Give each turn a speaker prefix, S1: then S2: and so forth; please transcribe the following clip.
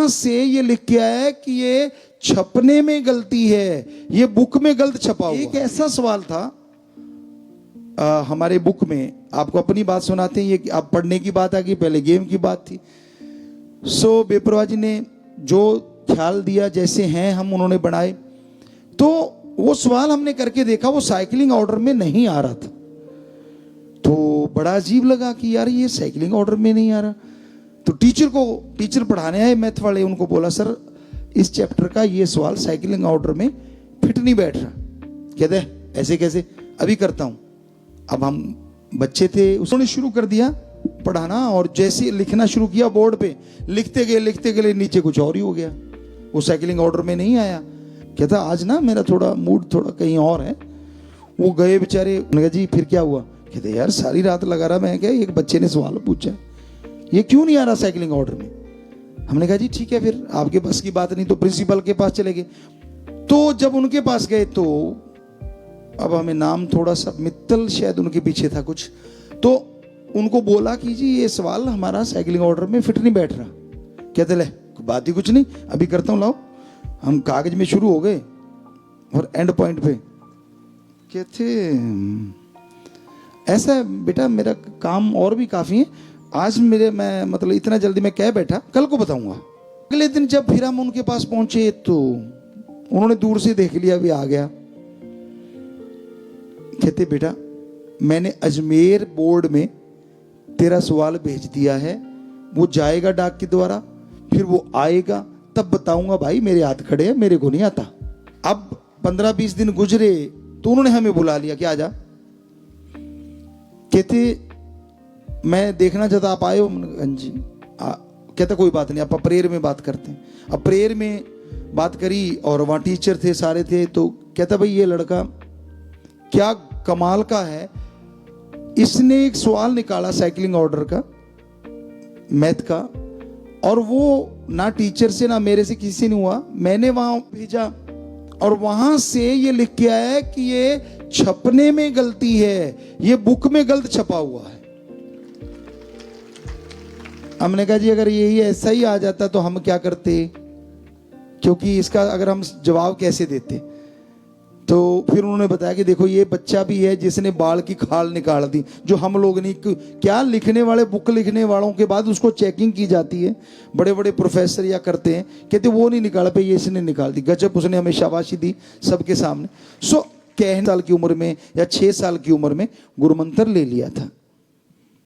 S1: वहां से ये लिख के आया है कि ये छपने में गलती है, ये बुक में गलत छपा हुआ। एक ऐसा सवाल था हमारे बुक में, आपको अपनी बात सुनाते हैं, ये आप पढ़ने की बात आ गई, पहले गेम की बात थी। सो बेपरवाह जी ने जो ख्याल दिया, जैसे हैं हम उन्होंने बनाए, तो वो सवाल हमने करके देखा, वो साइकिलिंग ऑर्डर में नहीं आ रहा था। तो बड़ा अजीब लगा कि यार ये साइकिलिंग ऑर्डर में नहीं आ रहा। तो टीचर पढ़ाने आए मैथ वाले, उनको बोला सर इस चैप्टर का ये सवाल साइकिलिंग ऑर्डर में फिट नहीं बैठ रहा। कहते ऐसे कैसे, अभी करता हूं। अब हम बच्चे थे, उन्होंने शुरू कर दिया पढ़ाना, और जैसे लिखना शुरू किया बोर्ड पे, लिखते गए नीचे कुछ और ही हो गया, वो साइकिलिंग ऑर्डर में नहीं आया। कहता आज ना मेरा थोड़ा मूड थोड़ा कहीं और है। वो गए बेचारे, उन्होंने कहा जी फिर क्या हुआ? कहते यार सारी रात लगा रहा मैं, क्या एक बच्चे ने सवाल पूछा ये क्यों नहीं आ रहा साइकिलिंग ऑर्डर में। हमने कहा जी ठीक है, फिर आपके पास की बात नहीं, तो प्रिंसिपल के पास चले गए। तो जब उनके पास गए तो अब हमें नाम थोड़ा सा मित्तल शायद उनके पीछे था कुछ, तो उनको बोला कि जी ये सवाल हमारा साइकिलिंग ऑर्डर में फिट नहीं बैठ रहा। कहते ले बात ही कुछ नहीं, अभी करता हूं, लाओ। हम कागज में शुरू हो गए और एंड पॉइंट पे कहते ऐसा है बेटा, मेरा काम और भी काफी है आज, मैं मतलब इतना जल्दी मैं कह बैठा, कल को बताऊंगा। अगले दिन जब फिर हम उनके पास पहुंचे तो उन्होंने दूर से देख लिया, भी आ गया। कहते बेटा मैंने अजमेर बोर्ड में तेरा सवाल भेज दिया है, वो जाएगा डाक के द्वारा, फिर वो आएगा तब बताऊंगा। भाई मेरे हाथ खड़े हैं, मेरे को नहीं आता। अब 15-20 दिन गुजरे तो उन्होंने हमें बुला लिया कि आजा। कहते मैं देखना चाहता, आप आए हो? जी। कहता कोई बात नहीं, आप प्रेयर में बात करते हैं। अब प्रेयर में बात करी और वहाँ टीचर थे, सारे थे। तो कहता भाई ये लड़का क्या कमाल का है, इसने एक सवाल निकाला साइकिलिंग ऑर्डर का, मैथ का, और वो ना टीचर से ना मेरे से किसी ने हुआ, मैंने वहां भेजा और वहां से ये लिख के आया है कि ये छपने में गलती है, ये बुक में गलत छपा हुआ है। हमने कहा जी अगर यही ऐसा ही आ जाता तो हम क्या करते, क्योंकि इसका अगर हम जवाब कैसे देते। तो फिर उन्होंने बताया कि देखो ये बच्चा भी है जिसने बाल की खाल निकाल दी, जो हम लोग नहीं, क्या लिखने वाले, बुक लिखने वालों के बाद उसको चेकिंग की जाती है, बड़े बड़े प्रोफेसर या करते हैं, कहते वो नहीं निकाल पाए, ये इसने निकाल दी। गजब, उसने हमें शाबाशी दी सबके सामने। 6 साल की उम्र में या 6 साल की उम्र में गुरुमंत्र ले लिया था।